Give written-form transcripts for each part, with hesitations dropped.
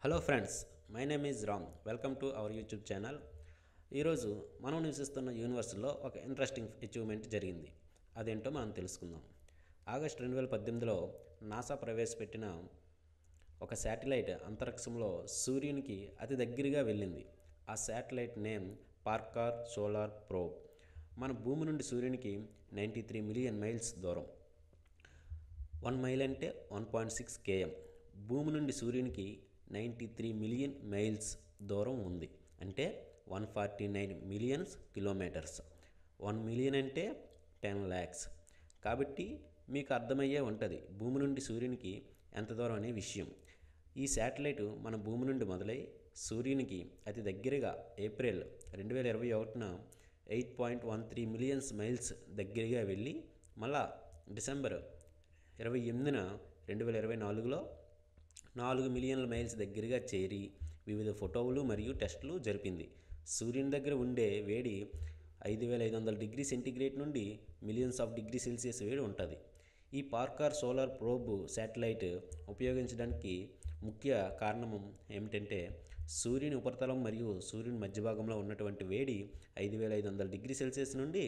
Hello friends, my name is Ram. Welcome to our YouTube channel. ఈరోజు మనం నివసిస్తున్న యూనివర్స్లో ఒక ఇంట్రెస్టింగ్ అచీవ్మెంట్ జరిగింది. అదేంటో మనం తెలుసుకుందాం. ఆగస్టు 2018లో నాసా ప్రవేశపెట్టిన ఒక శాటిలైట్ అంతరిక్షంలో సూర్యునికి అతి దగ్గరగా వెళ్ళింది. ఆ satellite name Parker solar probe. మన భూమి నుండి సూర్యునికి 93 మిలియన్ మైల్స్ దూరం. 1 మైల్ అంటే 1.6 km. భూమి నుండి సూర్యునికి 93 మిలియన్ మైల్స్ దూరం ఉంది, అంటే 149 మిలియన్స్ కిలోమీటర్స్. 1 మిలియన్ అంటే 10 lakhs. కాబట్టి మీకు అర్థమయ్యే ఉంటుంది భూమి నుండి సూర్యునికి ఎంత దూరం అనే విషయం. ఈ శాటిలైట్ మన భూమి నుండి మొదలై సూర్యునికి అతి దగ్గరగా ఏప్రిల్ 2021న 8.13 మిలియన్స్ మైల్స్ దగ్గరగా వెళ్ళి మళ్ళా డిసెంబర్ 28న 2024లో 4 మిలియన్ల మైల్స్ దగ్గరగా చేరి వివిధ ఫోటోలు మరియు టెస్టులు జరిపింది. సూర్యుని దగ్గర ఉండే వేడి 5500 డిగ్రీ సెంటీగ్రేడ్ నుండి మిలియన్స్ ఆఫ్ డిగ్రీ సెల్సియస్ వేడి ఉంటుంది. ఈ పార్కర్ సోలార్ ప్రోబ్ శాటిలైట్ ఉపయోగించడానికి ముఖ్య కారణం ఏమిటంటే సూర్యుని ఉపరితలం మరియు సూర్యుని మధ్య భాగంలో ఉన్నటువంటి వేడి 5500 డిగ్రీ సెల్సియస్ నుండి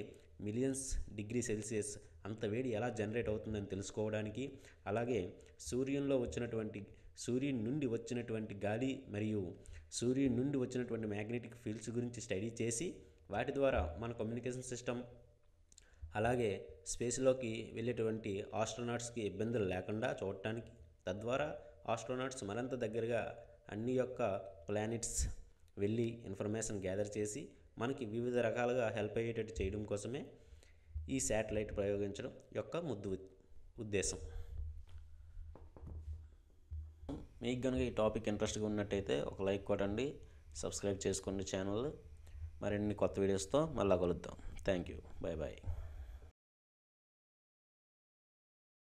మిలియన్స్ డిగ్రీ సెల్సియస్ అంత వేడి ఎలా జనరేట్ అవుతుందని తెలుసుకోవడానికి, అలాగే సూర్యుని నుండి వచ్చినటువంటి గాలి మరియు సూర్యుని నుండి వచ్చినటువంటి మ్యాగ్నెటిక్ ఫీల్డ్స్ గురించి స్టడీ చేసి వాటి ద్వారా మన కమ్యూనికేషన్ సిస్టమ్, అలాగే స్పేస్లోకి వెళ్ళేటువంటి ఆస్ట్రోనాట్స్కి ఇబ్బందులు లేకుండా చూడటానికి, తద్వారా ఆస్ట్రోనాట్స్ మరింత దగ్గరగా అన్ని యొక్క ప్లానెట్స్ వెళ్ళి ఇన్ఫర్మేషన్ గ్యాదర్ చేసి మనకి వివిధ రకాలుగా హెల్ప్ అయ్యేటట్టు చేయడం కోసమే ఈ శాటిలైట్ ప్రయోగించడం యొక్క ఉద్దేశం. మీకు కనుక ఈ టాపిక్ ఇంట్రెస్ట్గా ఉన్నట్టయితే ఒక లైక్ కొట్టండి, సబ్స్క్రైబ్ చేసుకోండి ఛానల్. మరిన్ని కొత్త వీడియోస్తో మళ్ళా కలుద్దాం. Thank you. Bye bye.